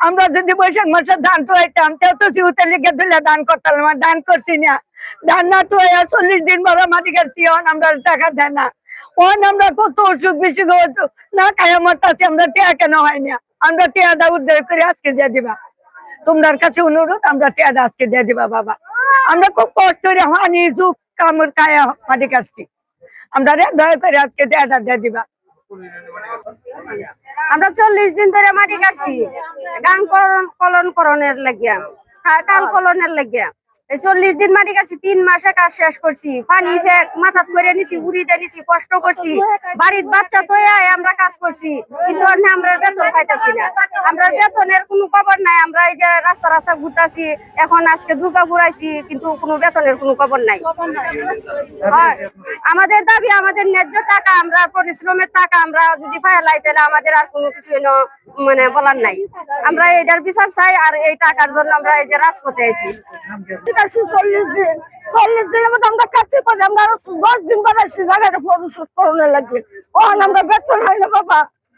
আমরা যদি বৈশাখ মাসে ধান টুয়াইতাম কেউ তো চিউতে লিখে দিলে দান করতাম, দান করছি না। ধান না টুয়াইয়া 40 দিন বড় মাটি কাটছি, আমরা টাকা দেয় না। আমরা কত অসুখ বিসুখ না খাইয়া মরতাছি, আমরা টিয়া কেন হয় না? আমরা টিয়াটা উদ্ধার করে আজকে দিয়ে দিবা। তোমার কাছে অনুরোধ, আমরা টিয়াটা আজকে দিয়ে দিবা বাবা। আমরা খুব কষ্ট করে হানি যুগ কামড় খাইয়া মাটি কাটছি, আমরা দয়া করে আজকে টিয়াটা দিয়ে দিবা। আমরা 40 দিন ধরে মাটি কাটছি গাং কলন করণের লাগিয়া, কাল কলনের লাগিয়া। 40 দিন মাটি কাটছি, 3 মাসে কাজ শেষ করছি। পানি ফেক মাথাত করে নিছি, উড়িতে নিছি, কষ্ট করছি। বাড়ির বাচ্চা তো আমরা কাজ করছি, কিন্তু আমরা বেতন পাইতাছি না। আমরা বেতনের কোনো খবর নাই। আমরা এই যে রাস্তা রাস্তা ঘুরতাছি, এখন আজকে দুর্গাপুর আইছি, কিন্তু কোনো বেতনের কোনো খবর নাই। আমাদের দাবি আমাদের ন্যায্য টাকা, আমরা পরিশ্রমের টাকা আমরা যদি পাইলাই তাহলে আমাদের আর কোনো কিছু মানে বলার নাই। আমরা এটার বিচার চাই, আর এই টাকার জন্য আমরা এই যে রাজপথে আইছি। 40 দিনের মধ্যে আমরা কাছে করে আমরা 10 দিন বাড়াইছি জায়গাটা পরিশোধ করতে লাগবে। আমরা বেতন হয় না বাবা।